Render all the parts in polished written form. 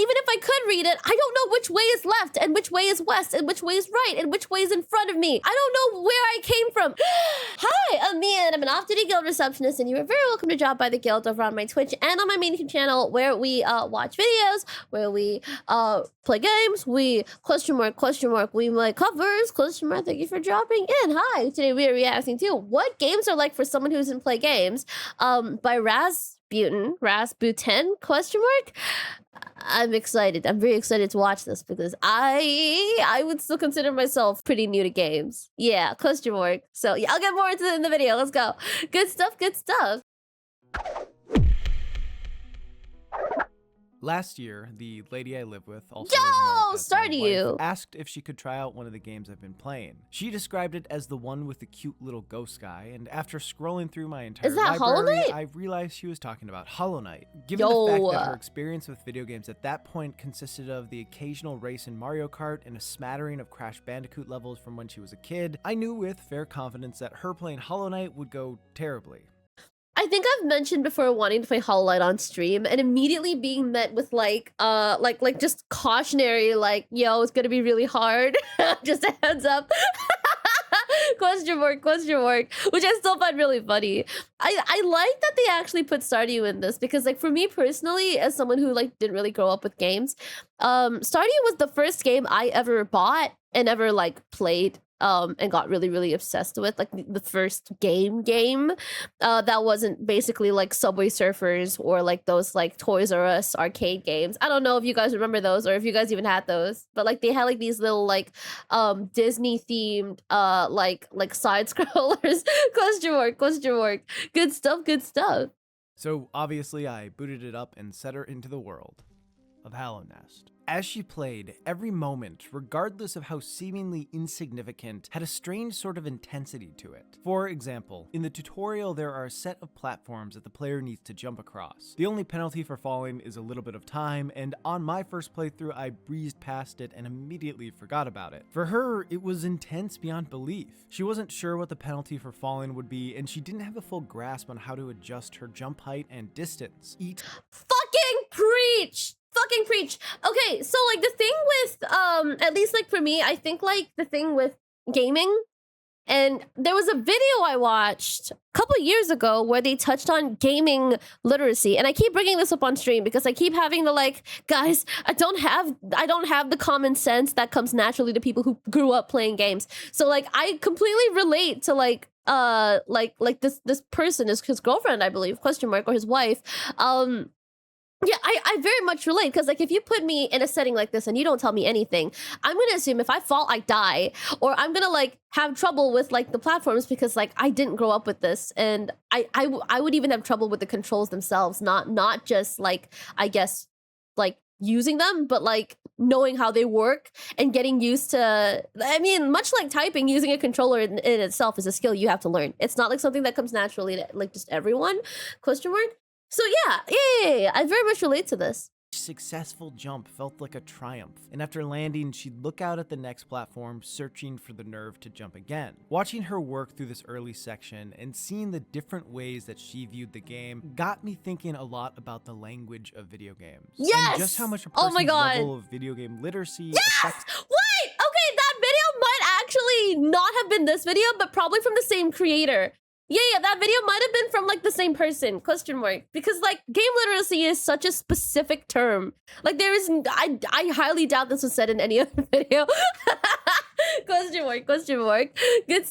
even if I could read it, I don't know which way is left and which way is west and which way is right and which way is in front of me. I don't know where I came from. Hi, I'm Miya, and I'm an off-duty guild receptionist, and you are very welcome to drop by the guild over on my Twitch and on my main YouTube channel, where we watch videos, where we play games, we we make covers, thank you for dropping in. Hi, today we are reacting to What Games Are Like for Someone Who Doesn't Play Games by Razbuten, I'm excited. I'm very excited to watch this because I would still consider myself pretty new to games. Yeah, So yeah, I'll get more into it in the video. Let's go. Good stuff, good stuff. Last year, the lady I live with, also asked if she could try out one of the games I've been playing. She described it as the one with the cute little ghost guy, and after scrolling through my entire library, I realized she was talking about Hollow Knight. Given the fact that her experience with video games at that point consisted of the occasional race in Mario Kart and a smattering of Crash Bandicoot levels from when she was a kid, I knew with fair confidence that her playing Hollow Knight would go terribly. I think I've mentioned before wanting to play Hollow Knight on stream and immediately being met with like just cautionary, like, yo, it's gonna be really hard. Just a heads up. question mark, which I still find really funny. I like that they actually put Stardew in this because, like, for me personally, as someone who like didn't really grow up with games, Stardew was the first game I ever bought and ever like played. And got really obsessed with, like, the first game that wasn't basically like Subway Surfers or like those like Toys R Us arcade games. I don't know if you guys remember those or if you guys even had those, but like they had like these little like Disney themed like side scrollers. question mark. Good stuff. So obviously I booted it up and set her into the world of Hallow Nest. As she played, every moment, regardless of how seemingly insignificant, had a strange sort of intensity to it. For example, in the tutorial there are a set of platforms that the player needs to jump across. The only penalty for falling is a little bit of time, and on my first playthrough I breezed past it and immediately forgot about it. For her, it was intense beyond belief. She wasn't sure what the penalty for falling would be, and she didn't have a full grasp on how to adjust her jump height and distance. Fucking preach! Okay, so like the thing with at least like for me, I think like the thing with gaming, and there was a video I watched a couple years ago where they touched on gaming literacy, and I keep bringing this up on stream because I keep having the like, guys, I don't have the common sense that comes naturally to people who grew up playing games. So like I completely relate to like this person is his girlfriend, I believe, or his wife. Yeah, I very much relate because, like, if you put me in a setting like this and you don't tell me anything, I'm going to assume if I fall, I die, or I'm going to, like, have trouble with, like, the platforms because, like, I didn't grow up with this, and I would even have trouble with the controls themselves, not just, like, I guess, like, using them, but, like, knowing how they work and getting used to, I mean, much like typing, using a controller in itself is a skill you have to learn. It's not, like, something that comes naturally to, like, just everyone, ? So yeah, I very much relate to this. Successful jump felt like a triumph, and after landing, she'd look out at the next platform, searching for the nerve to jump again. Watching her work through this early section and seeing the different ways that she viewed the game got me thinking a lot about the language of video games. Yes! And just how much a person's level of video game literacy affects... Wait! Okay, that video might actually not have been this video, but probably from the same creator. Yeah, that video might have been from, like, the same person, ? Because, like, game literacy is such a specific term. Like, there is, I highly doubt this was said in any other video. ? Good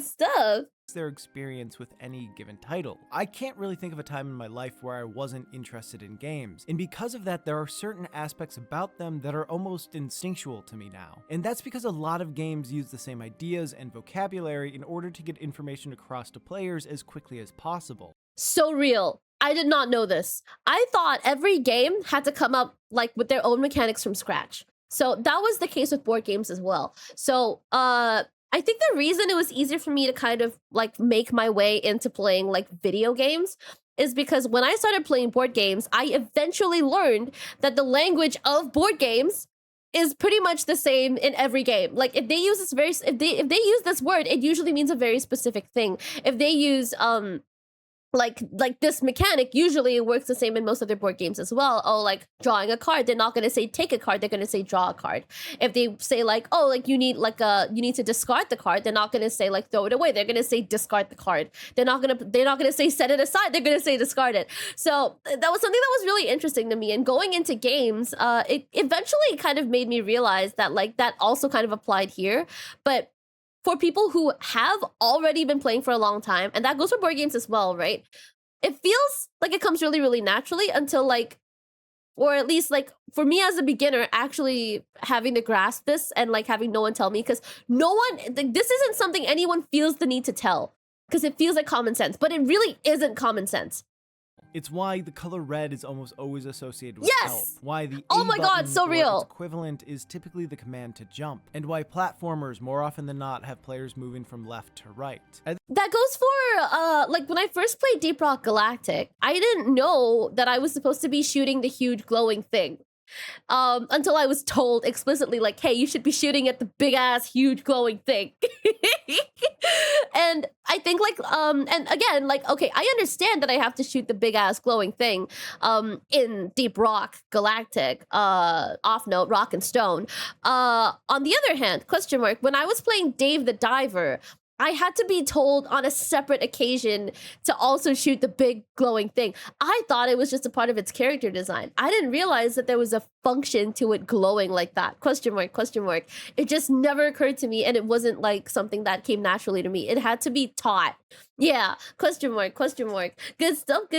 stuff. Their experience with any given title. I can't really think of a time in my life where I wasn't interested in games, and because of that, there are certain aspects about them that are almost instinctual to me now. And that's because a lot of games use the same ideas and vocabulary in order to get information across to players as quickly as possible. So real. I did not know this. I thought every game had to come up like with their own mechanics from scratch. So that was the case with board games as well. So I think the reason it was easier for me to kind of like make my way into playing like video games is because when I started playing board games, I eventually learned that the language of board games is pretty much the same in every game. Like if they use this if they use this word, it usually means a very specific thing. If they use like this mechanic usually works the same in most other board games as well. Oh, like drawing a card, they're not going to say take a card, they're going to say draw a card. If they say like, oh, like you need to discard the card, they're not going to say like throw it away, they're going to say discard the card. They're not going to say set it aside, they're going to say discard it. So that was something that was really interesting to me, and going into games, it eventually kind of made me realize that like that also kind of applied here. But for people who have already been playing for a long time, and that goes for board games as well, right? It feels like it comes really, really naturally until like, or at least like for me as a beginner, actually having to grasp this and like having no one tell me, because no one, like, this isn't something anyone feels the need to tell, because it feels like common sense, but it really isn't common sense. It's why the color red is almost always associated with Yes! help. Why the Oh A my God, button so or real. its equivalent is typically the command to jump, and why platformers more often than not have players moving from left to right. That goes for like when I first played Deep Rock Galactic, I didn't know that I was supposed to be shooting the huge glowing thing. Until I was told explicitly, like, hey, you should be shooting at the big ass huge glowing thing. And I think like and again, like, okay, I understand that I have to shoot the big ass glowing thing in Deep Rock Galactic, off note Rock and Stone. On the other hand, question mark, when I was playing Dave the Diver, I had to be told on a separate occasion to also shoot the big glowing thing. I thought it was just a part of its character design. I didn't realize that there was a function to it glowing like that. Question mark, question mark. It just never occurred to me, and it wasn't like something that came naturally to me. It had to be taught. Yeah, question mark, question mark. Good stuff,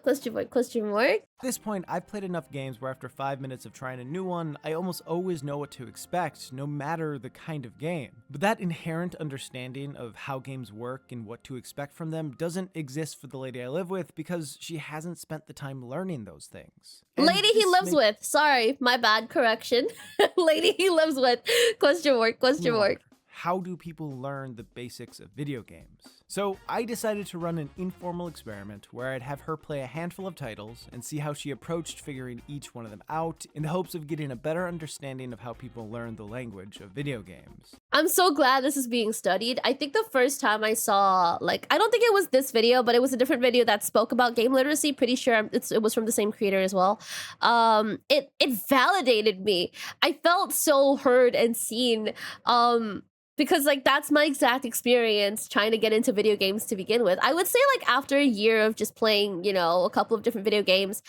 question mark, question mark. At this point, I've played enough games where after 5 minutes of trying a new one, I almost always know what to expect, no matter the kind of game. But that inherent understanding of how games work and what to expect from them doesn't exist for the lady I live with, because she hasn't spent the time learning those things. And lady he lives with. Sorry, my bad, correction. Lady he lives with. Question mark, question mark. How do people learn the basics of video games? So I decided to run an informal experiment where I'd have her play a handful of titles and see how she approached figuring each one of them out, in the hopes of getting a better understanding of how people learn the language of video games. I'm so glad this is being studied. I think the first time I saw, like, I don't think it was this video, but it was a different video that spoke about game literacy. Pretty sure it was from the same creator as well. It validated me. I felt so heard and seen. Because like that's my exact experience trying to get into video games to begin with. I would say like after a year of just playing, you know, a couple of different video games,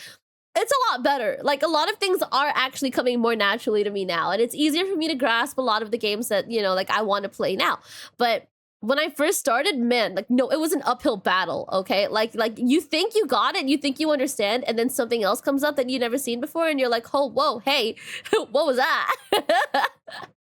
it's a lot better. Like a lot of things are actually coming more naturally to me now, and it's easier for me to grasp a lot of the games that, you know, like I want to play now. But when I first started, man, like no, it was an uphill battle, okay? Like you think you got it, you think you understand, and then something else comes up that you've never seen before, and you're like, oh, whoa, hey, what was that?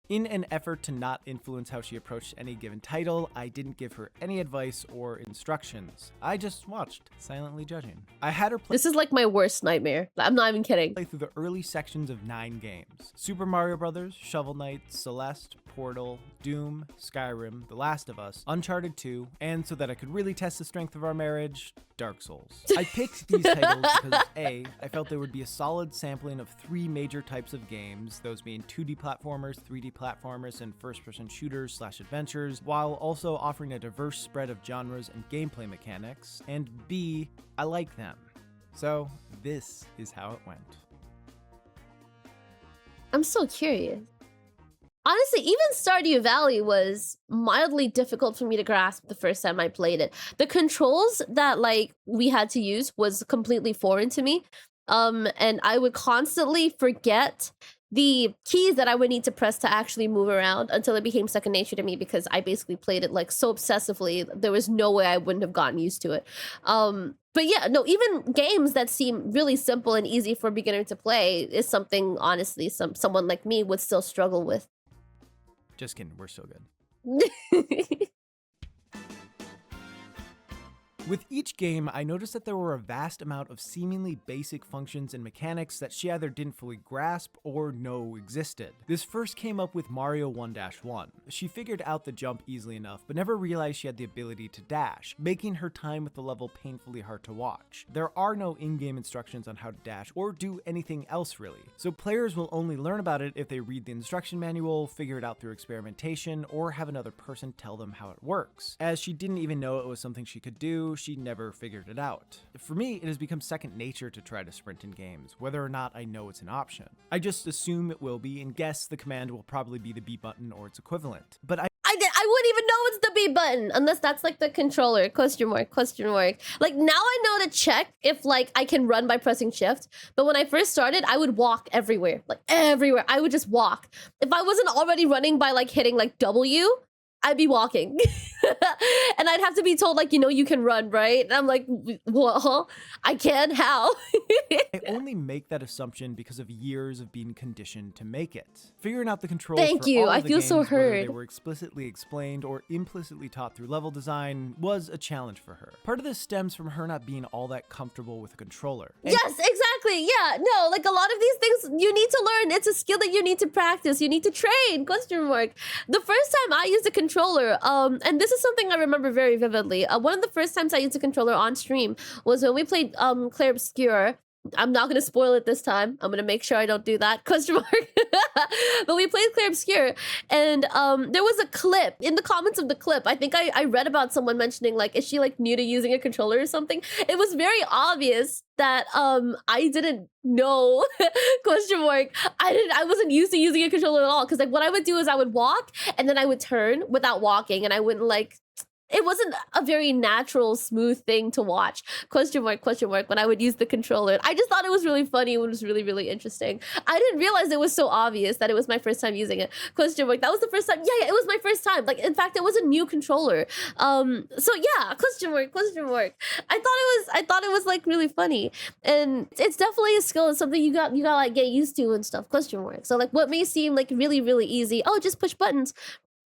In an effort to not influence how she approached any given title, I didn't give her any advice or instructions. I just watched, silently judging. I had her play— This is like my worst nightmare. I'm not even kidding. Play through the early sections of 9 games. Super Mario Bros., Shovel Knight, Celeste, Portal, Doom, Skyrim, The Last of Us, Uncharted 2, and so that I could really test the strength of our marriage, Dark Souls. I picked these titles because A, I felt there would be a solid sampling of 3 major types of games, those being 2D platformers, 3D platformers, and first-person shooters / adventures, while also offering a diverse spread of genres and gameplay mechanics, and B, I like them. So this is how it went. I'm so curious. Honestly, even Stardew Valley was mildly difficult for me to grasp the first time I played it. The controls that like we had to use was completely foreign to me. And I would constantly forget the keys that I would need to press to actually move around until it became second nature to me, because I basically played it like so obsessively. There was no way I wouldn't have gotten used to it. But yeah, no, even games that seem really simple and easy for a beginner to play is something, honestly, someone like me would still struggle with. Just kidding, we're so good. With each game, I noticed that there were a vast amount of seemingly basic functions and mechanics that she either didn't fully grasp or know existed. This first came up with Mario 1-1. She figured out the jump easily enough, but never realized she had the ability to dash, making her time with the level painfully hard to watch. There are no in-game instructions on how to dash or do anything else really, so players will only learn about it if they read the instruction manual, figure it out through experimentation, or have another person tell them how it works. As she didn't even know it was something she could do, she never figured it out. For me, it has become second nature to try to sprint in games, whether or not I know it's an option. I just assume it will be and guess the command will probably be the B button or its equivalent. But I wouldn't even know it's the B button unless that's like the controller, question mark, question mark. Like now I know to check if like I can run by pressing shift. But when I first started, I would walk everywhere, like everywhere. I would just walk. If I wasn't already running by like hitting like W, I'd be walking. And I'd have to be told like, you know, you can run, right? And I'm like, well, I can, how? I only make that assumption because of years of being conditioned to make it. Figuring out the controls Thank for you. all of I the feel games, so whether heard. they were explicitly explained or implicitly taught through level design, was a challenge for her. Part of this stems from her not being all that comfortable with a controller. Yes, exactly. Yeah, no, like a lot of these things you need to learn. It's a skill that you need to practice. You need to train, question mark. The first time I used a controller, and this is something I remember very vividly. One of the first times I used a controller on stream was when we played Clair Obscur. I'm not gonna spoil it this time. I'm gonna make sure I don't do that. Question mark. But we played Clair Obscur, and there was a clip in the comments of the clip. I think I read about someone mentioning like, is she like new to using a controller or something? It was very obvious that I didn't know. Question mark. I wasn't used to using a controller at all. Because like what I would do is I would walk and then I would turn without walking, and I wouldn't like. It wasn't a very natural, smooth thing to watch. Question mark, when I would use the controller. I just thought it was really funny. It was really, really interesting. I didn't realize it was so obvious that it was my first time using it. Question mark, that was the first time. Yeah, it was my first time. Like, in fact, it was a new controller. So yeah, question mark. I thought it was like really funny. And it's definitely a skill. It's something you got like get used to and stuff. Question mark. So like what may seem like really, really easy. Oh, just push buttons.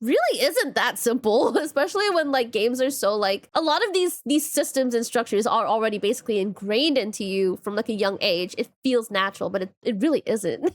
Really isn't that simple, especially when like games are so like a lot of these systems and structures are already basically ingrained into you from like a young age. It feels natural, but it really isn't.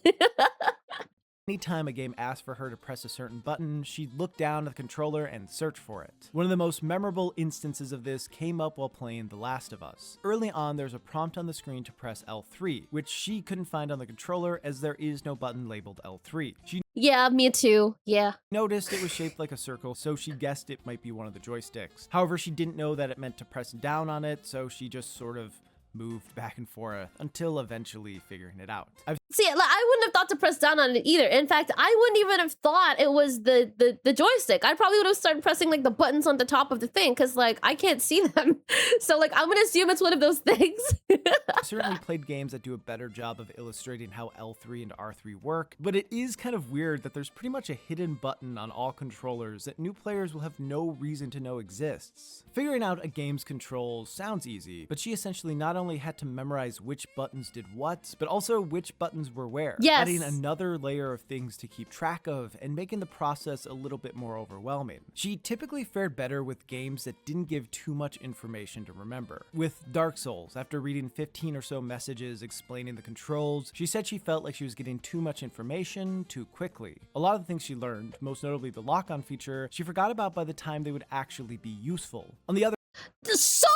Anytime a game asked for her to press a certain button, she'd look down at the controller and search for it. One of the most memorable instances of this came up while playing The Last of Us. Early on, there's a prompt on the screen to press L3, which she couldn't find on the controller as there is no button labeled L3. She Yeah, me too. Yeah. noticed it was shaped like a circle, so she guessed it might be one of the joysticks. However, she didn't know that it meant to press down on it, so she just sort of moved back and forth until eventually figuring it out. See, like, I wouldn't have thought to press down on it either. In fact, I wouldn't even have thought it was the joystick. I probably would have started pressing like the buttons on the top of the thing because like I can't see them. So like I'm gonna assume it's one of those things. I certainly played games that do a better job of illustrating how L3 and R3 work, but it is kind of weird that there's pretty much a hidden button on all controllers that new players will have no reason to know exists. Figuring out a game's controls sounds easy, but she essentially not only had to memorize which buttons did what, but also which buttons were where, Yes. adding another layer of things to keep track of and making the process a little bit more overwhelming. She typically fared better with games that didn't give too much information to remember. With Dark Souls, after reading 15 or so messages explaining the controls, she said she felt like she was getting too much information too quickly. A lot of the things she learned, most notably the lock-on feature, she forgot about by the time they would actually be useful. On the other So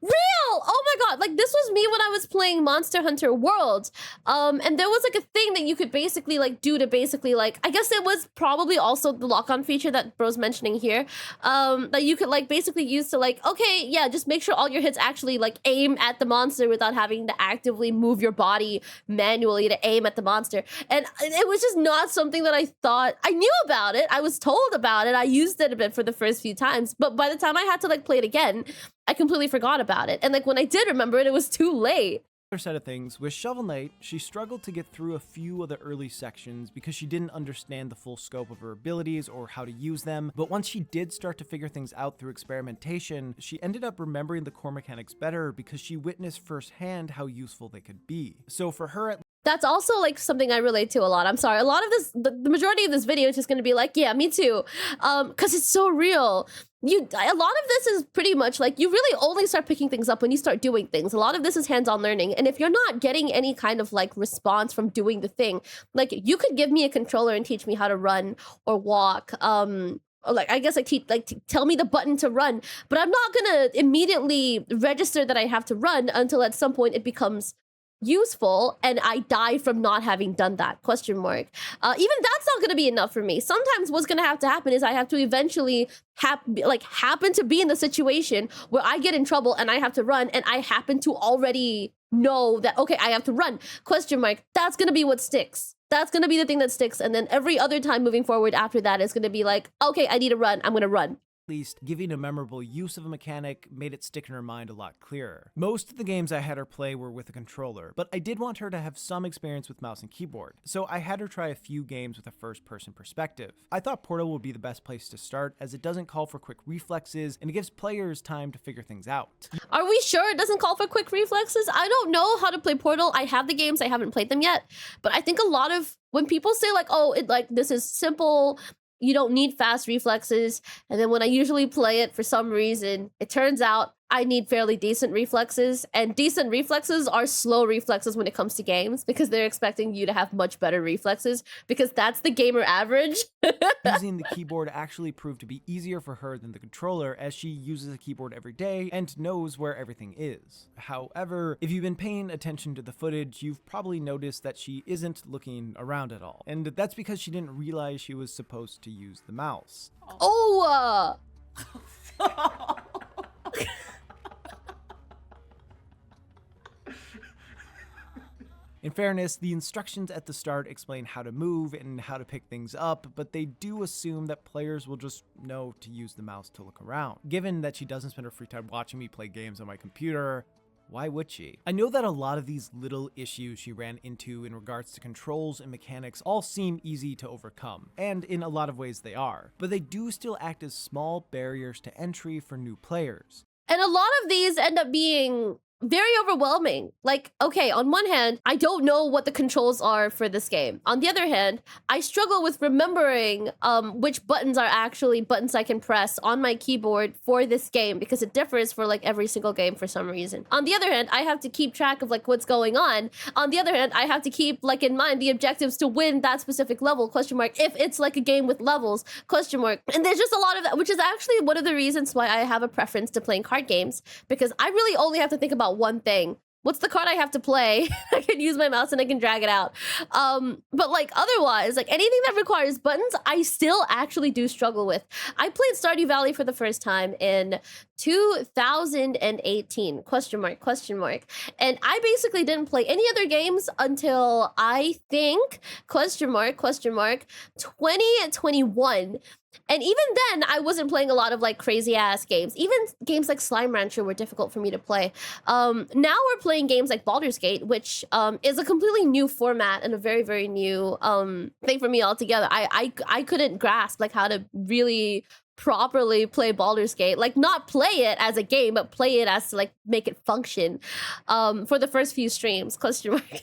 real! Oh my god, like this was me when I was playing Monster Hunter World. And there was like a thing that you could basically like do to basically like, I guess it was probably also the lock-on feature that bro's mentioning here. That you could like basically use to like, okay, yeah, just make sure all your hits actually like aim at the monster without having to actively move your body manually to aim at the monster. And it was just not something that I thought, I knew about it, I was told about it, I used it a bit for the first few times, but by the time I had to like play it again, I completely forgot about it. And like when I did remember it, it was too late. other side of things, with Shovel Knight, she struggled to get through a few of the early sections because she didn't understand the full scope of her abilities or how to use them, but once she did start to figure things out through experimentation, she ended up remembering the core mechanics better because she witnessed firsthand how useful they could be. So for her, That's also like something I relate to a lot. I'm sorry. A lot of this, the majority of this video is just going to be like, yeah, me too. Because it's so real. A lot of this is pretty much like you really only start picking things up when you start doing things. A lot of this is hands-on learning. And if you're not getting any kind of like response from doing the thing, like you could give me a controller and teach me how to run or walk. Or like I guess tell me the button to run, but I'm not gonna immediately register that I have to run until at some point it becomes useful, and I die from not having done that, question mark. Even that's not going to be enough for me. Sometimes what's going to have to happen is I have to eventually happen to be in the situation where I get in trouble and I have to run, and I happen to already know that, okay, I have to run, question mark. That's going to be what sticks. That's going to be the thing that sticks. And then every other time moving forward after that is going to be like, okay, I need to run. I'm going to run. Least giving a memorable use of a mechanic made it stick in her mind a lot clearer. Most of the games I had her play were with a controller, but I did want her to have some experience with mouse and keyboard, so I had her try a few games with a first-person perspective. I thought Portal would be the best place to start, as it doesn't call for quick reflexes, and it gives players time to figure things out. Are we sure it doesn't call for quick reflexes? I don't know how to play Portal. I have the games, I haven't played them yet, but I think a lot of when people say like, oh, this is simple, you don't need fast reflexes. And then when I usually play it, for some reason, it turns out I need fairly decent reflexes. And decent reflexes are slow reflexes when it comes to games, because they're expecting you to have much better reflexes, because that's the gamer average. Using the keyboard actually proved to be easier for her than the controller, as she uses a keyboard every day and knows where everything is. However, if you've been paying attention to the footage, you've probably noticed that she isn't looking around at all. And that's because she didn't realize she was supposed to use the mouse. Oh! In fairness, the instructions at the start explain how to move and how to pick things up, but they do assume that players will just know to use the mouse to look around. Given that she doesn't spend her free time watching me play games on my computer, why would she? I know that a lot of these little issues she ran into in regards to controls and mechanics all seem easy to overcome, and in a lot of ways they are, but they do still act as small barriers to entry for new players. And a lot of these end up being very overwhelming. Like, okay, on one hand, I don't know what the controls are for this game. On the other hand, I struggle with remembering which buttons are actually buttons I can press on my keyboard for this game, because it differs for like every single game for some reason. On the other hand, I have to keep track of like what's going on. On the other hand, I have to keep like in mind the objectives to win that specific level, question mark, if it's like a game with levels, question mark. And there's just a lot of that, which is actually one of the reasons why I have a preference to playing card games, because I really only have to think about one thing. What's the card I have to play? I can use my mouse and I can drag it out. But like otherwise, like anything that requires buttons, I still actually do struggle with. I played Stardew Valley for the first time in 2018, question mark, question mark. And I basically didn't play any other games until I think, question mark, 2021. And even then, I wasn't playing a lot of like crazy ass games. Even games like Slime Rancher were difficult for me to play. Now we're playing games like Baldur's Gate, which is a completely new format and a very, very new thing for me altogether. I couldn't grasp like how to really properly play Baldur's Gate, like not play it as a game, but play it as to like make it function for the first few streams, question mark.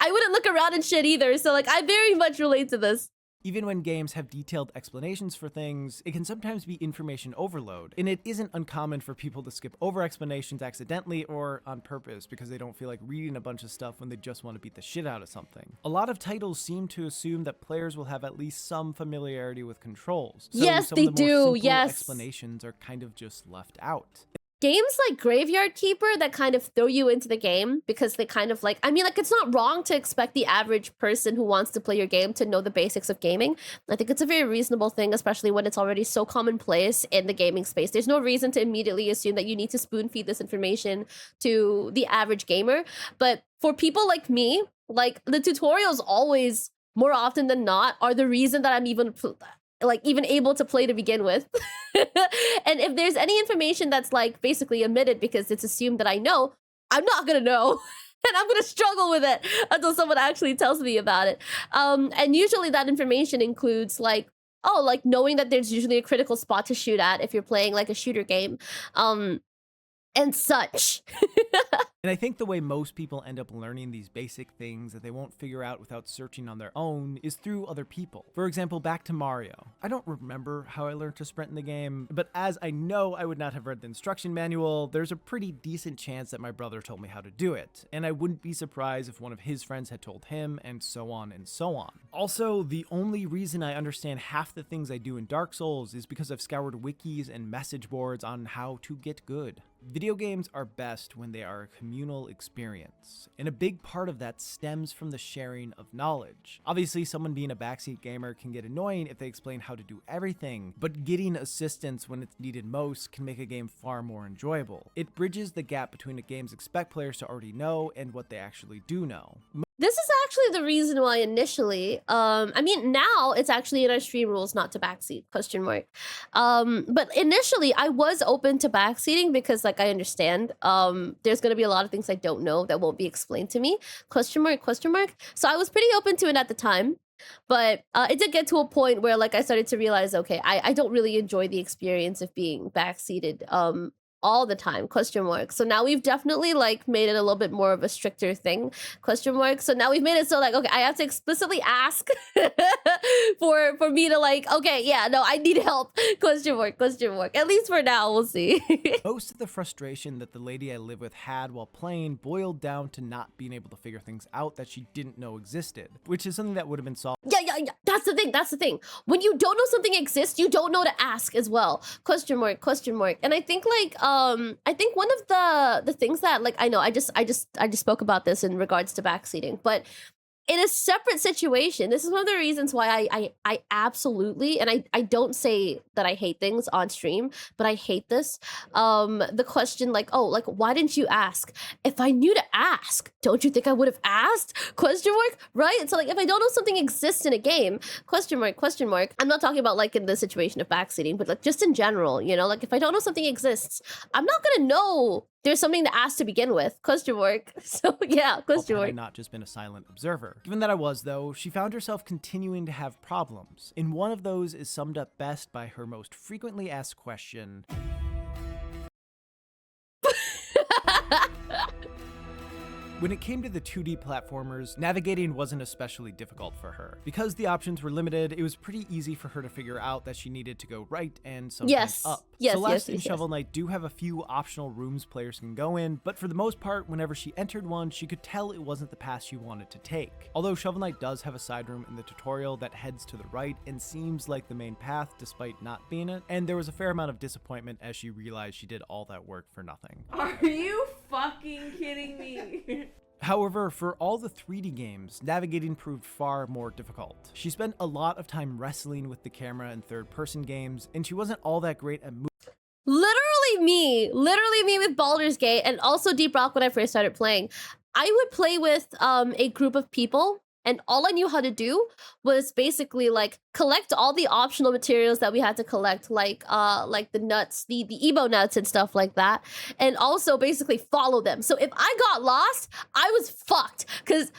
I wouldn't look around and shit either, so like I very much relate to this. Even when games have detailed explanations for things, it can sometimes be information overload, and it isn't uncommon for people to skip over explanations accidentally or on purpose because they don't feel like reading a bunch of stuff when they just want to beat the shit out of something. A lot of titles seem to assume that players will have at least some familiarity with controls, so yes, some they of the more do. simple Yes, explanations are kind of just left out. Games like Graveyard Keeper that kind of throw you into the game because they kind of like, I mean, like, it's not wrong to expect the average person who wants to play your game to know the basics of gaming. I think it's a very reasonable thing, especially when it's already so commonplace in the gaming space. There's no reason to immediately assume that you need to spoon feed this information to the average gamer. But for people like me, like, the tutorials always, more often than not, are the reason that I'm even able to play to begin with. And if there's any information that's like basically omitted because it's assumed that I know, I'm not gonna know. And I'm gonna struggle with it until someone actually tells me about it. And usually that information includes like, oh, like knowing that there's usually a critical spot to shoot at if you're playing like a shooter game, and such. And I think the way most people end up learning these basic things that they won't figure out without searching on their own is through other people. For example, back to Mario. I don't remember how I learned to sprint in the game, but as I know I would not have read the instruction manual, there's a pretty decent chance that my brother told me how to do it, and I wouldn't be surprised if one of his friends had told him, and so on and so on. Also, the only reason I understand half the things I do in Dark Souls is because I've scoured wikis and message boards on how to get good. Video games are best when they are a communal experience, and a big part of that stems from the sharing of knowledge. Obviously, someone being a backseat gamer can get annoying if they explain how to do everything, but getting assistance when it's needed most can make a game far more enjoyable. It bridges the gap between the games expect players to already know and what they actually do know. This is actually the reason why initially, I mean, now it's actually in our stream rules not to backseat, question mark. But initially I was open to backseating because like I understand, there's gonna be a lot of things I don't know that won't be explained to me, question mark, question mark. So I was pretty open to it at the time. But it did get to a point where like I started to realize, okay, I don't really enjoy the experience of being backseated all the time, question mark. So now we've definitely like made it a little bit more of a stricter thing, question mark. So now we've made it so like, okay, I have to explicitly ask for me to like, okay, yeah, no, I need help, question mark, question mark. At least for now, we'll see. Most of the frustration that the lady I live with had while playing boiled down to not being able to figure things out that she didn't know existed, which is something that would have been solved. Yeah. That's the thing. That's the thing. When you don't know something exists, you don't know to ask as well. Question mark, question mark. And I think like I think one of the things that like I know I just spoke about this in regards to backseating, but in a separate situation, this is one of the reasons why I absolutely, and I don't say that I hate things on stream, but I hate this. The question like, oh, like, why didn't you ask? If I knew to ask, don't you think I would have asked? Question mark, right? So like, if I don't know something exists in a game, question mark, question mark. I'm not talking about like in the situation of backseating, but like just in general, you know, like if I don't know something exists, I'm not gonna know there's something to ask to begin with, question mark. So yeah, question mark. Had I not just been a silent observer. Given that I was though, she found herself continuing to have problems. And one of those is summed up best by her most frequently asked question. When it came to the 2D platformers, navigating wasn't especially difficult for her. Because the options were limited, it was pretty easy for her to figure out that she needed to go right and sometimes up. Celeste and Shovel Knight do have a few optional rooms players can go in, but for the most part, whenever she entered one, she could tell it wasn't the path she wanted to take. Although Shovel Knight does have a side room in the tutorial that heads to the right and seems like the main path despite not being it, and there was a fair amount of disappointment as she realized she did all that work for nothing. Are you fucking kidding me? However, for all the 3D games, navigating proved far more difficult. She spent a lot of time wrestling with the camera in third-person games, and she wasn't all that great at moving. Literally me with Baldur's Gate and also Deep Rock when I first started playing. I would play with a group of people, and all I knew how to do was basically like collect all the optional materials that we had to collect, like the nuts, the Ebo nuts and stuff like that, and also basically follow them. So if I got lost, I was fucked because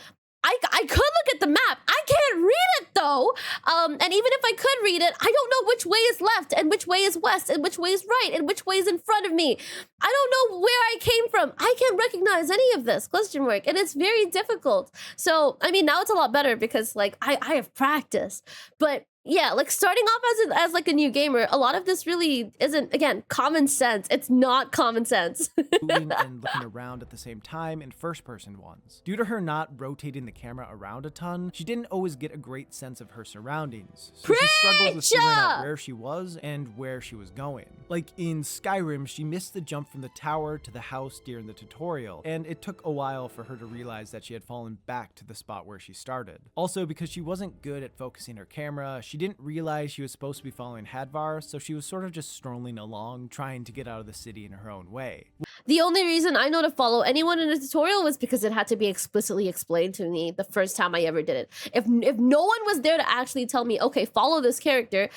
I could look at the map. I can't read it though. And even if I could read it, I don't know which way is left and which way is west and which way is right and which way is in front of me. I don't know where I came from. I can't recognize any of this, question mark. And it's very difficult. So, I mean, now it's a lot better because like I have practice, but yeah, like starting off as like a new gamer, a lot of this really isn't, again, common sense. It's not common sense. Moving and looking around at the same time in first-person ones. Due to her not rotating the camera around a ton, she didn't always get a great sense of her surroundings. So she struggled with figuring out where she was and where she was going. Like in Skyrim, she missed the jump from the tower to the house during the tutorial, and it took a while for her to realize that she had fallen back to the spot where she started. Also, because she wasn't good at focusing her camera, she didn't realize she was supposed to be following Hadvar, so she was sort of just strolling along, trying to get out of the city in her own way. The only reason I know to follow anyone in a tutorial was because it had to be explicitly explained to me the first time I ever did it. If no one was there to actually tell me, okay, follow this character,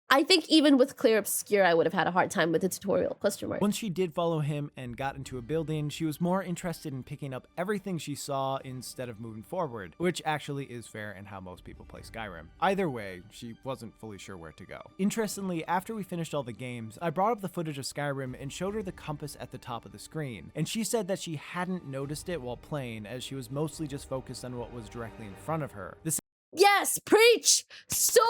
I think even with Clear Obscure, I would have had a hard time with the tutorial, question mark. Once she did follow him and got into a building, she was more interested in picking up everything she saw instead of moving forward, which actually is fair in how most people play Skyrim. Either way, she wasn't fully sure where to go. Interestingly, after we finished all the games, I brought up the footage of Skyrim and showed her the compass at the top of the screen, and she said that she hadn't noticed it while playing as she was mostly just focused on what was directly in front of her. Yes, preach. So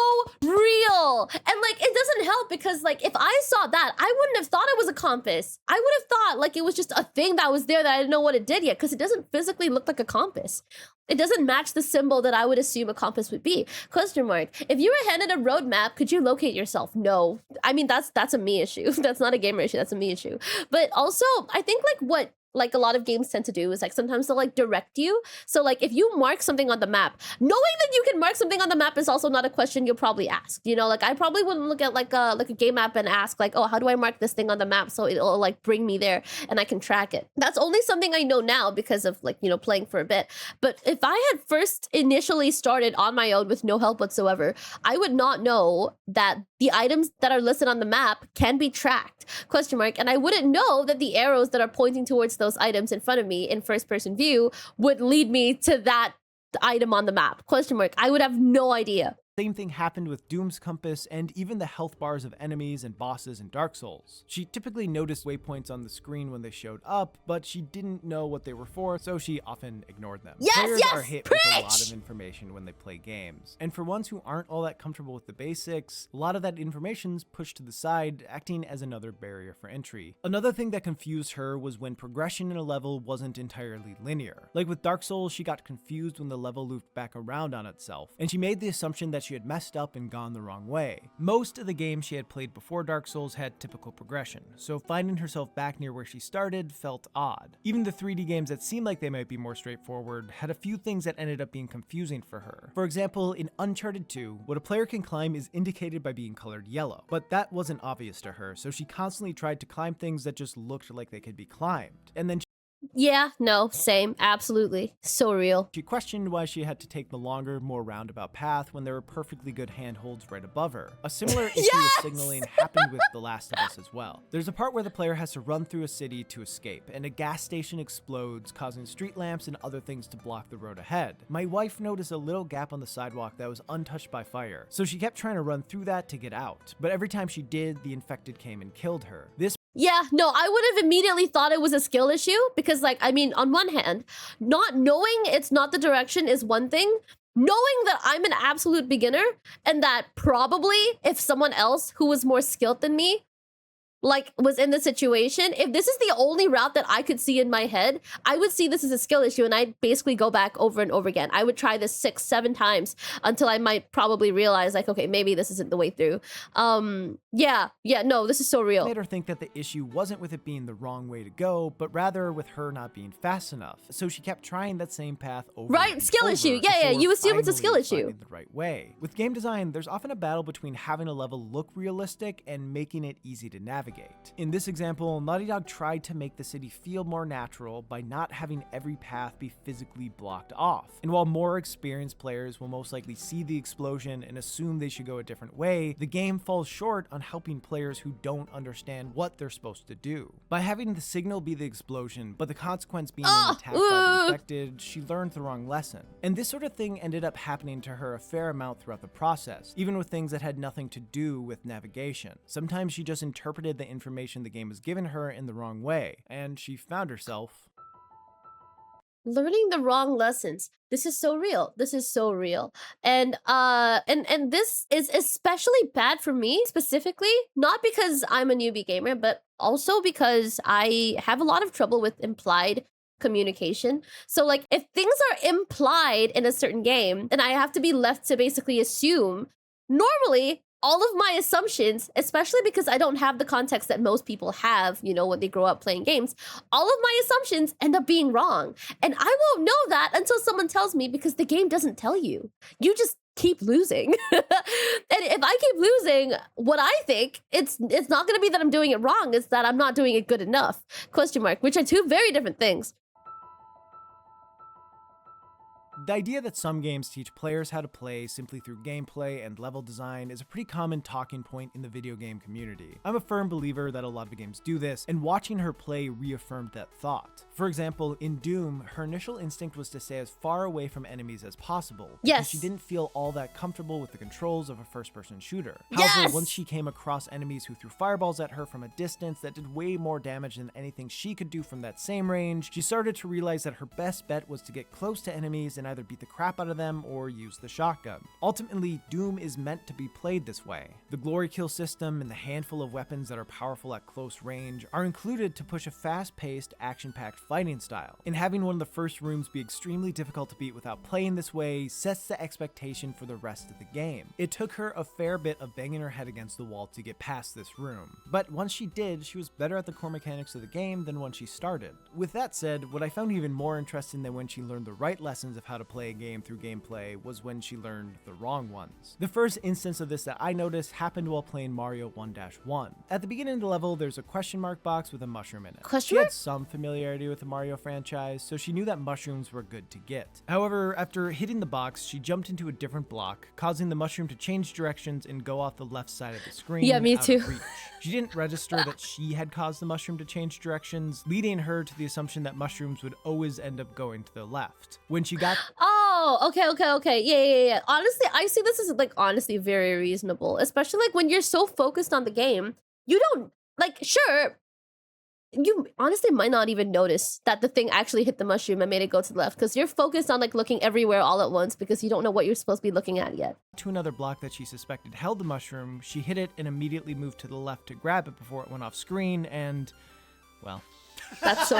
real. And like it doesn't help because like if I saw that, I wouldn't have thought it was a compass. I would have thought like it was just a thing that was there that I didn't know what it did yet because it doesn't physically look like a compass. It doesn't match the symbol that I would assume a compass would be. Question mark. If you were handed a roadmap, could you locate yourself? No. I mean, that's a me issue. That's not a gamer issue. That's a me issue. But also, I think like what like a lot of games tend to do is like sometimes they'll like direct you. So like if you mark something on the map, knowing that you can mark something on the map is also not a question you'll probably ask. You know, like I probably wouldn't look at like a game map and ask like, oh, how do I mark this thing on the map so it'll like bring me there and I can track it. That's only something I know now because of like, you know, playing for a bit. But if I had first initially started on my own with no help whatsoever, I would not know that the items that are listed on the map can be tracked, question mark. And I wouldn't know that the arrows that are pointing towards those items in front of me in first person view would lead me to that item on the map, question mark. I would have no idea. Same thing happened with Doom's compass and even the health bars of enemies and bosses in Dark Souls. She typically noticed waypoints on the screen when they showed up, but she didn't know what they were for, so she often ignored them. Players are hit with a lot of information when they play games. And for ones who aren't all that comfortable with the basics, a lot of that information's pushed to the side, acting as another barrier for entry. Another thing that confused her was when progression in a level wasn't entirely linear. Like with Dark Souls, she got confused when the level looped back around on itself, and she made the assumption that she had messed up and gone the wrong way. Most of the games she had played before Dark Souls had typical progression, so finding herself back near where she started felt odd. Even the 3D games that seemed like they might be more straightforward had a few things that ended up being confusing for her. For example, in Uncharted 2, what a player can climb is indicated by being colored yellow, but that wasn't obvious to her, so she constantly tried to climb things that just looked like they could be climbed. And then yeah, no, same, absolutely, so real. She questioned why she had to take the longer, more roundabout path when there were perfectly good handholds right above her. A similar issue with signaling happened with The Last of Us as well. There's a part where the player has to run through a city to escape, and a gas station explodes, causing street lamps and other things to block the road ahead. My wife noticed a little gap on the sidewalk that was untouched by fire, so she kept trying to run through that to get out, but every time she did, the infected came and killed her. This Yeah, no, I would have immediately thought it was a skill issue because, like, I mean, on one hand, not knowing it's not the direction is one thing. Knowing that I'm an absolute beginner and that probably if someone else who was more skilled than me like was in the situation, if this is the only route that I could see in my head, I would see this as a skill issue and I'd basically go back over and over again. I would try this 6, 7 times until I might probably realize like, okay, maybe this isn't the way through. Yeah, no, this is so real. Made her think that the issue wasn't with it being the wrong way to go, but rather with her not being fast enough. So she kept trying that same path over and skill over issue. Yeah, you assume it's a skill issue. Finding the right way. With game design, there's often a battle between having a level look realistic and making it easy to navigate. In this example, Naughty Dog tried to make the city feel more natural by not having every path be physically blocked off. And while more experienced players will most likely see the explosion and assume they should go a different way, the game falls short on helping players who don't understand what they're supposed to do. By having the signal be the explosion, but the consequence being an attack by the infected, she learned the wrong lesson. And this sort of thing ended up happening to her a fair amount throughout the process, even with things that had nothing to do with navigation. Sometimes she just interpreted the information the game was given her in the wrong way, and she found herself learning the wrong lessons. This is so real. This is so real. And this is especially bad for me specifically, not because I'm a newbie gamer, but also because I have a lot of trouble with implied communication. So like if things are implied in a certain game and I have to be left to basically assume, normally all of my assumptions, especially because I don't have the context that most people have, you know, when they grow up playing games, all of my assumptions end up being wrong. And I won't know that until someone tells me because the game doesn't tell you. You just keep losing. And if I keep losing what I think, it's not going to be that I'm doing it wrong. It's that I'm not doing it good enough, question mark, which are two very different things. The idea that some games teach players how to play simply through gameplay and level design is a pretty common talking point in the video game community. I'm a firm believer that a lot of games do this, and watching her play reaffirmed that thought. For example, in Doom, her initial instinct was to stay as far away from enemies as possible. Because she didn't feel all that comfortable with the controls of a first-person shooter. However, once she came across enemies who threw fireballs at her from a distance that did way more damage than anything she could do from that same range, she started to realize that her best bet was to get close to enemies and and either beat the crap out of them or use the shotgun. Ultimately, Doom is meant to be played this way. The glory kill system and the handful of weapons that are powerful at close range are included to push a fast-paced, action-packed fighting style. And having one of the first rooms be extremely difficult to beat without playing this way sets the expectation for the rest of the game. It took her a fair bit of banging her head against the wall to get past this room, but once she did, she was better at the core mechanics of the game than when she started. With that said, what I found even more interesting than when she learned the right lessons of how to play a game through gameplay was when she learned the wrong ones. The first instance of this that I noticed happened while playing Mario 1-1. At the beginning of the level, there's a question mark box with a mushroom in it. Question She mark? had some familiarity with the Mario franchise, so she knew that mushrooms were good to get. However, after hitting the box, she jumped into a different block, causing the mushroom to change directions and go off the left side of the screen. Yeah, me out of too. reach. She didn't register that she had caused the mushroom to change directions, leading her to the assumption that mushrooms would always end up going to the left. When she got Oh, okay. Yeah. Honestly, I see this as like honestly very reasonable, especially like when you're so focused on the game, you don't like sure. You honestly might not even notice that the thing actually hit the mushroom and made it go to the left because you're focused on like looking everywhere all at once because you don't know what you're supposed to be looking at yet. to another block that she suspected held the mushroom, she hit it and immediately moved to the left to grab it before it went off screen, and, well, That's so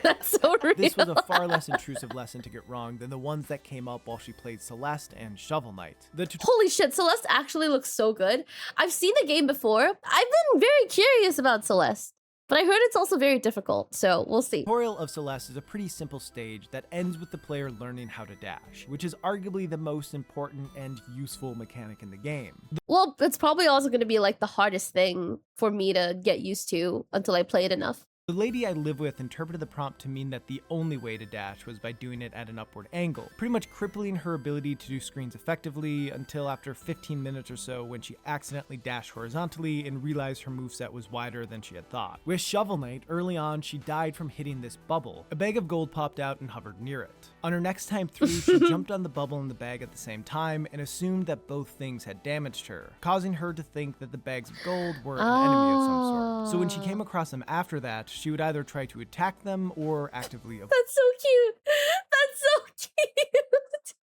that's so real. this was a far less intrusive lesson to get wrong than the ones that came up while she played Celeste and Shovel Knight. The Holy shit, Celeste actually looks so good. I've seen the game before. I've been very curious about Celeste, but I heard it's also very difficult, so we'll see. tutorial of Celeste is a pretty simple stage that ends with the player learning how to dash, which is arguably the most important and useful mechanic in the game. Well, it's probably also going to be like the hardest thing for me to get used to until I play it enough. The lady I live with interpreted the prompt to mean that the only way to dash was by doing it at an upward angle, pretty much crippling her ability to do screens effectively until after 15 minutes or so when she accidentally dashed horizontally and realized her moveset was wider than she had thought. With Shovel Knight, early on she died from hitting this bubble. A bag of gold popped out and hovered near it. On her next time through, she jumped on the bubble and the bag at the same time and assumed that both things had damaged her, causing her to think that the bags of gold were an enemy of some sort. So when she came across them after that, she would either try to attack them or actively avoid. That's so cute. That's so cute.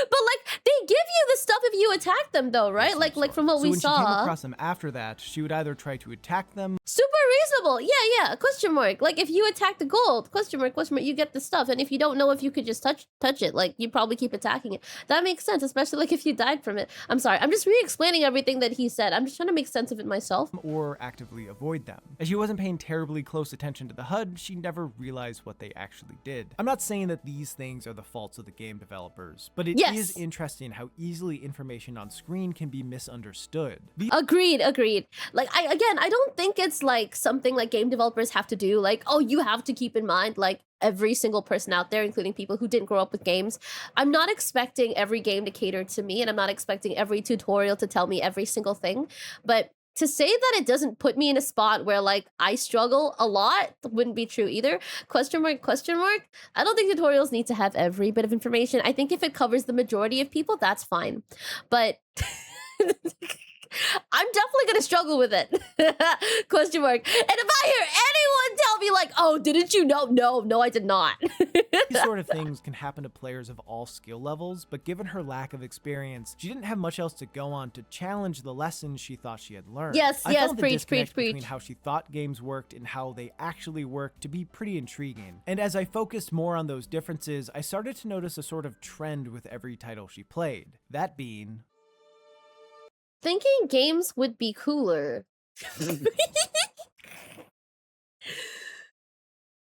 But like they give you the stuff if you attack them though, right? Like from what So we when she came saw. across them after that, she would either try to attack them Super reasonable. Yeah. Question mark. Like if you attack the gold, question mark, you get the stuff. And if you don't know if you could just touch it, like you probably keep attacking it. That makes sense, especially like if you died from it. I'm sorry. I'm just re-explaining everything that he said. I'm just trying to make sense of it myself. or actively avoid them. As she wasn't paying terribly close attention to the HUD, she never realized what they actually did. I'm not saying that these things are the faults of the game developers, but it Yes. is interesting how easily information on screen can be misunderstood. Agreed. Like I don't think it's like something like game developers have to do. Like, oh, you have to keep in mind like every single person out there, including people who didn't grow up with games. I'm not expecting every game to cater to me, and I'm not expecting every tutorial to tell me every single thing. But to say that it doesn't put me in a spot where like I struggle a lot wouldn't be true either. Question mark. I don't think tutorials need to have every bit of information. I think if it covers the majority of people, that's fine. But I'm definitely gonna struggle with it. Question mark. And if I hear anyone tell me like, oh, didn't you know? No, I did not. These sort of things can happen to players of all skill levels, but given her lack of experience, she didn't have much else to go on to challenge the lessons she thought she had learned. Yes, I found the preach. disconnect between how she thought games worked and how they actually worked to be pretty intriguing. And as I focused more on those differences, I started to notice a sort of trend with every title she played. That being, Thinking games would be cooler.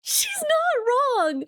She's not wrong.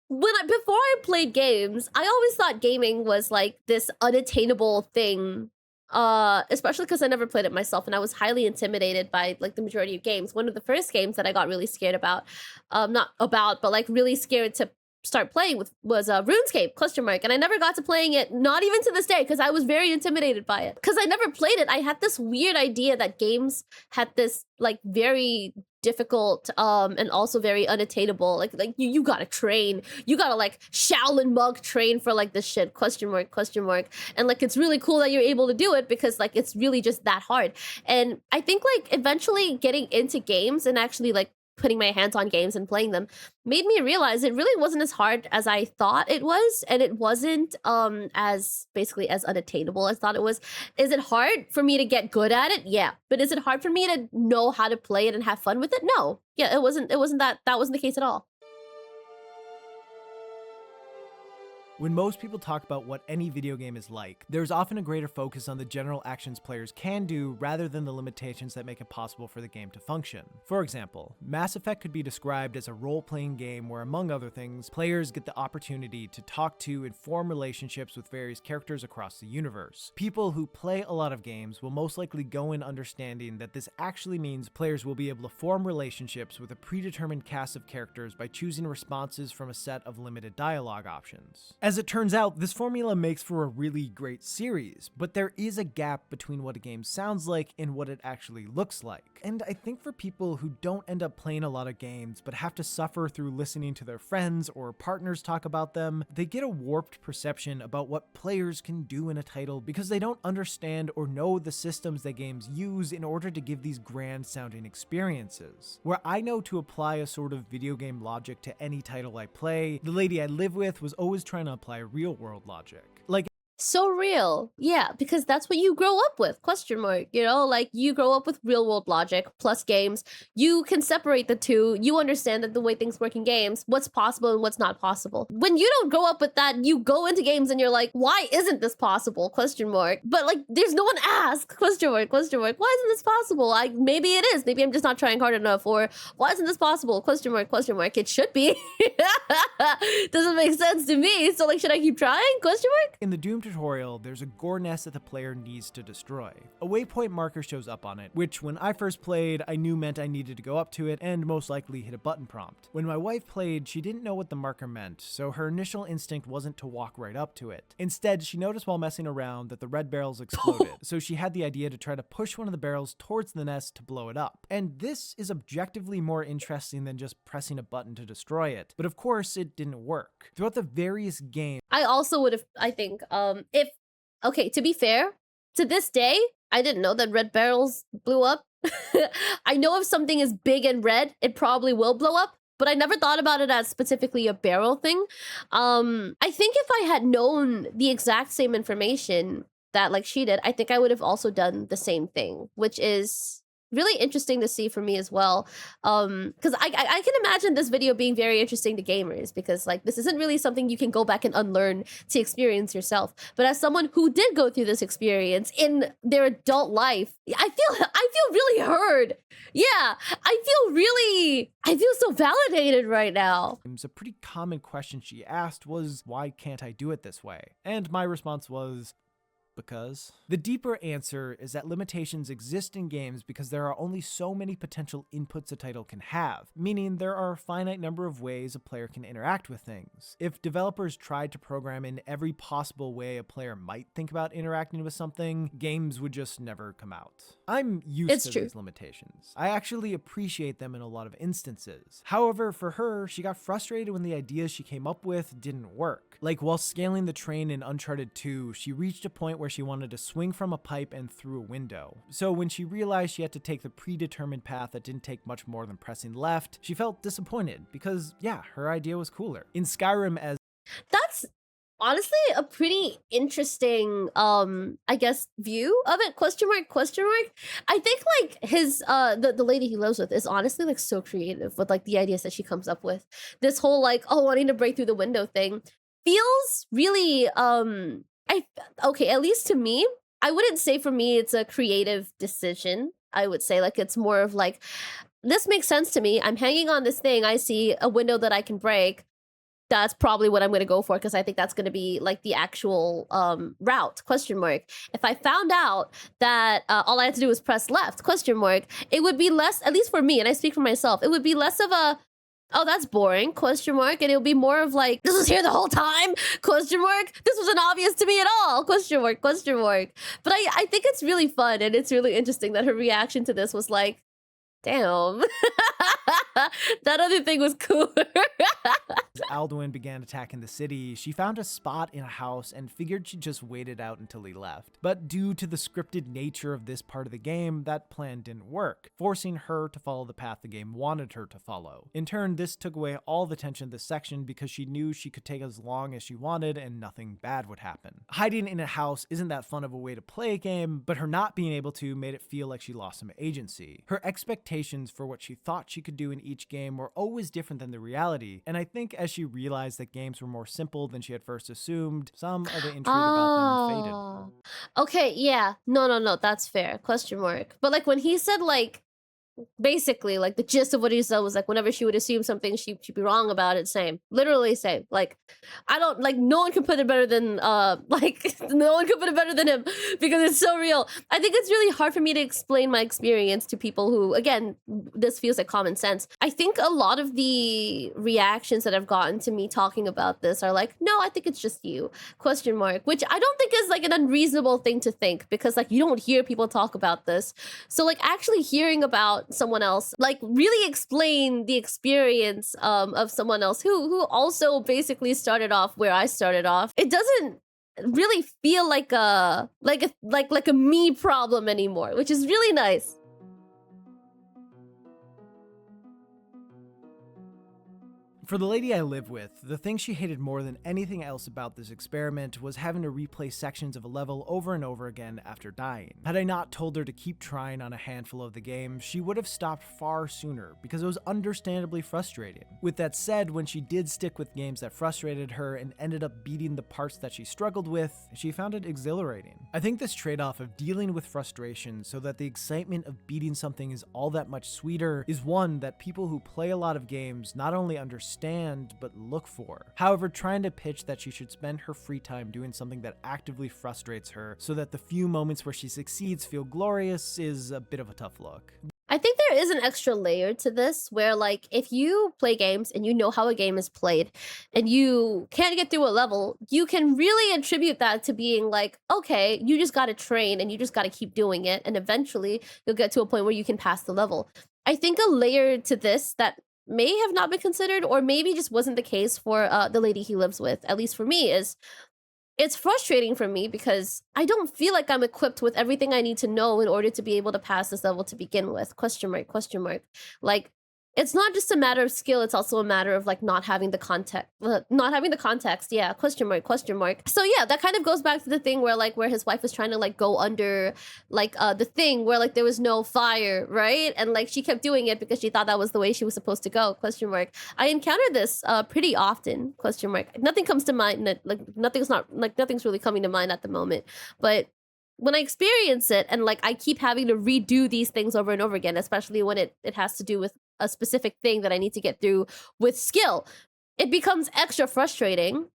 Before I played games, I always thought gaming was like this unattainable thing. Especially because I never played it myself, and I was highly intimidated by like the majority of games. One of the first games that I got really scared about, but like really scared to start playing with was RuneScape, question mark. And I never got to playing it, not even to this day, because I was very intimidated by it. Because I never played it, I had this weird idea that games had this like very difficult and also very unattainable, like you gotta train, you gotta like Shaolin monk train for like this shit, question mark. And like it's really cool that you're able to do it because like it's really just that hard. And I think like eventually getting into games and actually like putting my hands on games and playing them, made me realize it really wasn't as hard as I thought it was, and it wasn't as basically as unattainable as I thought it was. Is it hard for me to get good at it? Yeah. But is it hard for me to know how to play it and have fun with it? No. Yeah, it wasn't that wasn't the case at all. When most people talk about what any video game is like, there's often a greater focus on the general actions players can do rather than the limitations that make it possible for the game to function. For example, Mass Effect could be described as a role-playing game where, among other things, players get the opportunity to talk to and form relationships with various characters across the universe. People who play a lot of games will most likely go in understanding that this actually means players will be able to form relationships with a predetermined cast of characters by choosing responses from a set of limited dialogue options. As it turns out, this formula makes for a really great series, but there is a gap between what a game sounds like and what it actually looks like. And I think for people who don't end up playing a lot of games but have to suffer through listening to their friends or partners talk about them, they get a warped perception about what players can do in a title because they don't understand or know the systems that games use in order to give these grand sounding experiences. Where I know to apply a sort of video game logic to any title I play, the lady I live with was always trying to apply real world logic. Like, So real. Yeah, because that's what you grow up with, question mark. You know, like you grow up with real world logic plus games. You can separate the two. You understand that the way things work in games, what's possible and what's not possible. When you don't grow up with that, you go into games and you're like, why isn't this possible? Question mark. But like, there's no one ask, question mark, question mark. Why isn't this possible? Like, maybe it is. Maybe I'm just not trying hard enough. Or why isn't this possible? Question mark, question mark. It should be. Doesn't make sense to me. So like, should I keep trying? Question mark? in the Doom tutorial, there's a gore nest that the player needs to destroy. A waypoint marker shows up on it, which when I first played, I knew meant I needed to go up to it and most likely hit a button prompt. When my wife played, she didn't know what the marker meant, so her initial instinct wasn't to walk right up to it. Instead, she noticed while messing around that the red barrels exploded, so she had the idea to try to push one of the barrels towards the nest to blow it up. And this is objectively more interesting than just pressing a button to destroy it. But of course, it didn't work. Throughout the various games, I also would have, I think, okay, to be fair, to this day, I didn't know that red barrels blew up. I know if something is big and red, it probably will blow up, but I never thought about it as specifically a barrel thing. I think if I had known the exact same information that like she did, I think I would have also done the same thing, which is really interesting to see for me as well. Because I can imagine this video being very interesting to gamers because like this isn't really something you can go back and unlearn to experience yourself. But as someone who did go through this experience in their adult life, I feel really heard. Yeah, I feel so validated right now. a pretty common question she asked was, why can't I do it this way? And my response was, because. The deeper answer is that limitations exist in games because there are only so many potential inputs a title can have, meaning there are a finite number of ways a player can interact with things. If developers tried to program in every possible way a player might think about interacting with something, games would just never come out. I'm used to these limitations. I actually appreciate them in a lot of instances. However, for her, she got frustrated when the ideas she came up with didn't work. Like while scaling the train in Uncharted 2, she reached a point where she wanted to swing from a pipe and through a window. So when she realized she had to take the predetermined path that didn't take much more than pressing left, she felt disappointed because, yeah, her idea was cooler. In Skyrim, as that's honestly a pretty interesting I guess view of it, question mark. I think like his the lady he lives with is honestly like so creative with like the ideas that she comes up with. This whole like wanting to break through the window thing feels really okay, at least to me, I wouldn't say for me it's a creative decision. I would say like it's more of like, this makes sense to me. I'm hanging on this thing. I see a window that I can break. That's probably what I'm going to go for because I think that's going to be like the actual route, question mark. If I found out that all I had to do was press left, question mark, it would be less, at least for me, and I speak for myself, it would be less of a, oh, that's boring, question mark, and it'll be more of like, this was here the whole time, question mark, this wasn't obvious to me at all, question mark. But I think it's really fun, and it's really interesting that her reaction to this was like, damn. That other thing was cool. As Alduin began attacking the city, she found a spot in a house and figured she'd just wait it out until he left. But due to the scripted nature of this part of the game, that plan didn't work, forcing her to follow the path the game wanted her to follow. In turn, this took away all the tension of this section because she knew she could take as long as she wanted and nothing bad would happen. Hiding in a house isn't that fun of a way to play a game, but her not being able to made it feel like she lost some agency. Her expectations for what she thought she could do in each game were always different than the reality, and I think as she realized that games were more simple than she had first assumed, some of the intrigue about them faded. Okay, yeah. No, that's fair. Question mark. But like when he said like basically like the gist of what he said was like whenever she would assume something she'd be wrong about it, same, literally same. Like I don't like, no one can put it better than like no one can put it better than him because it's so real. I think it's really hard for me to explain my experience to people who, again, this feels like common sense. I think a lot of the reactions that I've gotten to me talking about this are like, no, I think it's just you, question mark, which I don't think is like an unreasonable thing to think because like you don't hear people talk about this. So like actually hearing about someone else like really explain the experience of someone else who also basically started off where I started off, it doesn't really feel like a me problem anymore, which is really nice. For the lady I live with, the thing she hated more than anything else about this experiment was having to replay sections of a level over and over again after dying. Had I not told her to keep trying on a handful of the games, she would have stopped far sooner because it was understandably frustrating. With that said, when she did stick with games that frustrated her and ended up beating the parts that she struggled with, she found it exhilarating. I think this trade-off of dealing with frustration so that the excitement of beating something is all that much sweeter is one that people who play a lot of games not only understand but look for. However, trying to pitch that she should spend her free time doing something that actively frustrates her so that the few moments where she succeeds feel glorious is a bit of a tough look. I think there is an extra layer to this where like if you play games and you know how a game is played and you can't get through a level, you can really attribute that to being like, okay, you just got to train and you just got to keep doing it and eventually you'll get to a point where you can pass the level. I think a layer to this that may have not been considered or maybe just wasn't the case for the lady he lives with, at least for me, is it's frustrating for me because I don't feel like I'm equipped with everything I need to know in order to be able to pass this level to begin with, question mark, question mark. Like it's not just a matter of skill, it's also a matter of like not having the context, yeah, question mark, question mark. So yeah, that kind of goes back to the thing where like where his wife was trying to like go under like the thing where like there was no fire, right? And like she kept doing it because she thought that was the way she was supposed to go, question mark. I encounter this pretty often, question mark. Nothing comes to mind, like nothing's really coming to mind at the moment, but when I experience it and like I keep having to redo these things over and over again, especially when it has to do with a specific thing that I need to get through with skill, it becomes extra frustrating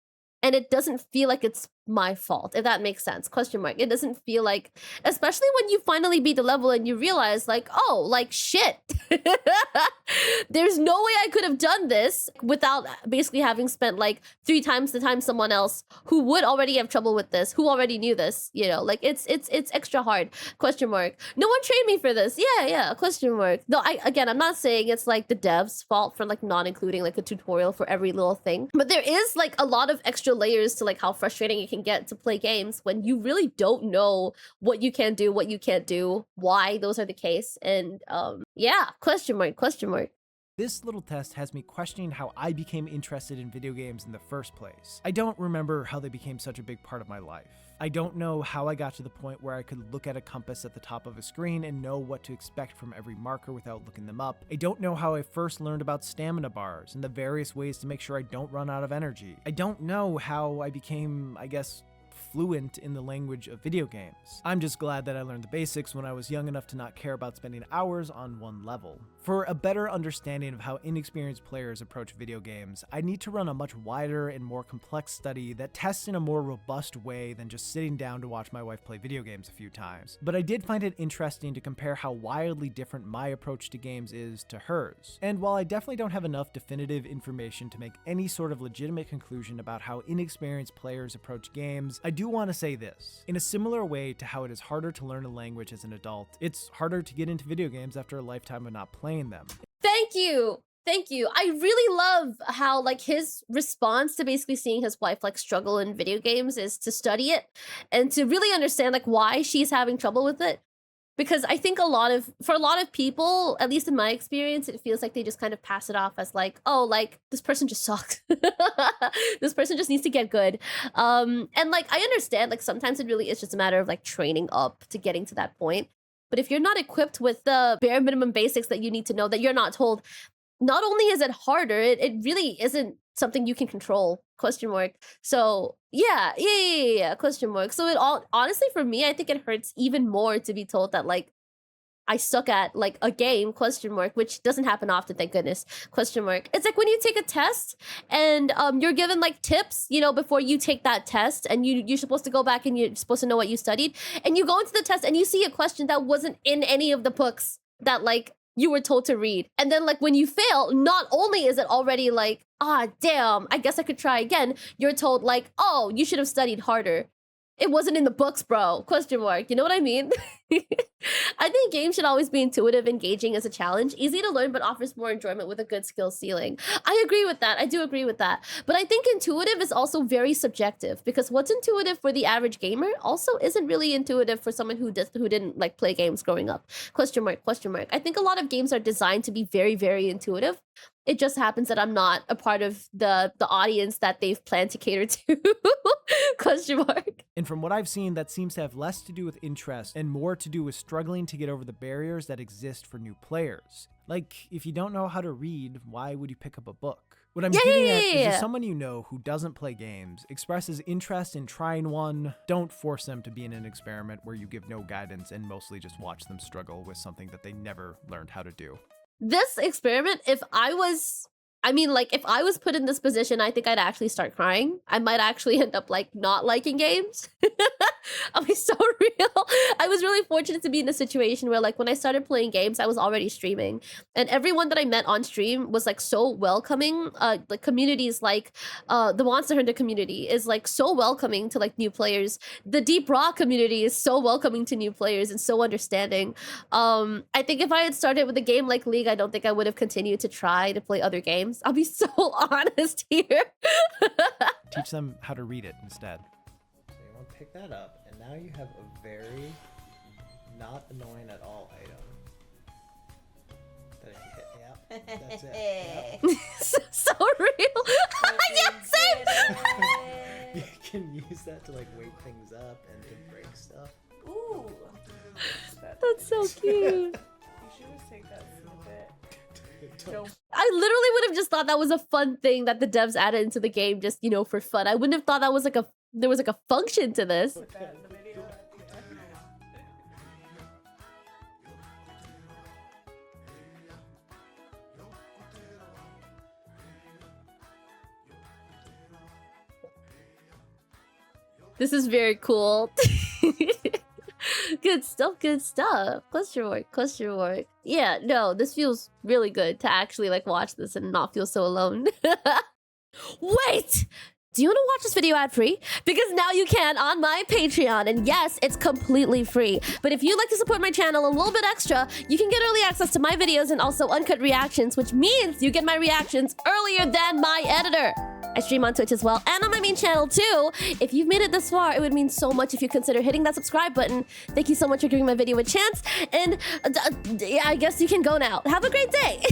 and it doesn't feel like it's my fault, if that makes sense, question mark. It doesn't feel like, especially when you finally beat the level and you realize like, oh, like shit. There's no way I could have done this without basically having spent like 3 times the time someone else who would already have trouble with this, who already knew this, you know, like it's extra hard, question mark. No one trained me for this, yeah, question mark. No, I'm not saying it's like the devs' fault for like not including like a tutorial for every little thing, but there is like a lot of extra layers to like how frustrating it can get to play games when you really don't know what you can do, what you can't do, why those are the case, and yeah, question mark, question mark. This little test has me questioning how I became interested in video games in the first place. I don't remember how they became such a big part of my life. I don't know how I got to the point where I could look at a compass at the top of a screen and know what to expect from every marker without looking them up. I don't know how I first learned about stamina bars and the various ways to make sure I don't run out of energy. I don't know how I became, I guess, fluent in the language of video games. I'm just glad that I learned the basics when I was young enough to not care about spending hours on one level. For a better understanding of how inexperienced players approach video games, I need to run a much wider and more complex study that tests in a more robust way than just sitting down to watch my wife play video games a few times. But I did find it interesting to compare how wildly different my approach to games is to hers. And while I definitely don't have enough definitive information to make any sort of legitimate conclusion about how inexperienced players approach games, I do want to say this. In a similar way to how it is harder to learn a language as an adult, it's harder to get into video games after a lifetime of not playing them. Thank you. Thank you. I really love how like his response to basically seeing his wife like struggle in video games is to study it and to really understand like why she's having trouble with it. Because I think for a lot of people, at least in my experience, it feels like they just kind of pass it off as like, oh, like this person just sucks. This person just needs to get good. And like I understand like sometimes it really is just a matter of like training up to getting to that point. But if you're not equipped with the bare minimum basics that you need to know, that you're not told, not only is it harder, it really isn't something you can control, question mark. So yeah, question mark. So it all, honestly for me, I think it hurts even more to be told that like I suck at like a game, question mark, which doesn't happen often, thank goodness, question mark. It's like when you take a test and you're given like tips, you know, before you take that test, and you're supposed to go back and you're supposed to know what you studied, and you go into the test and you see a question that wasn't in any of the books that like you were told to read. And then like when you fail, not only is it already like, ah, damn, I guess I could try again, you're told like, oh, you should have studied harder. It wasn't in the books, bro, question mark. You know what I mean? I think games should always be intuitive, engaging as a challenge, easy to learn, but offers more enjoyment with a good skill ceiling. I agree with that. I do agree with that. But I think intuitive is also very subjective, because what's intuitive for the average gamer also isn't really intuitive for someone who didn't like play games growing up. Question mark, question mark. I think a lot of games are designed to be very, very intuitive. It just happens that I'm not a part of the audience that they've planned to cater to. Question mark. And from what I've seen, that seems to have less to do with interest and more to do with struggling to get over the barriers that exist for new players. Like, if you don't know how to read, why would you pick up a book? What I'm getting at is if someone you know who doesn't play games expresses interest in trying one, don't force them to be in an experiment where you give no guidance and mostly just watch them struggle with something that they never learned how to do. This experiment, if I was put in this position, I think I'd actually start crying. I might actually end up like not liking games. I'll be so real. I was really fortunate to be in a situation where like when I started playing games, I was already streaming, and everyone that I met on stream was like so welcoming. Like communities like the Monster Hunter community is like so welcoming to like new players. The Deep Rock community is so welcoming to new players and so understanding. I think if I had started with a game like League, I don't think I would have continued to try to play other games. I'll be so honest here. Teach them how to read it instead. So you want to pick that up, and now you have a very not annoying at all item. That if you hit, yeah, that's it. Yep. So real. Yeah, same. You can use that to like wake things up and to break stuff. Ooh. That's so cute. You should just take that snippet. I literally would have just thought that was a fun thing that the devs added into the game, just, you know, for fun. I wouldn't have thought that was like there was like a function to this. Put that in the video. This is very cool. Good stuff, good stuff. Question mark, question mark. Yeah, no, this feels really good to actually like watch this and not feel so alone. Wait! Do you want to watch this video ad-free? Because now you can on my Patreon, and yes, it's completely free. But if you'd like to support my channel a little bit extra, you can get early access to my videos and also uncut reactions, which means you get my reactions earlier than my editor. I stream on Twitch as well, and on my main channel too. If you've made it this far, it would mean so much if you consider hitting that subscribe button. Thank you so much for giving my video a chance, and yeah, I guess you can go now. Have a great day!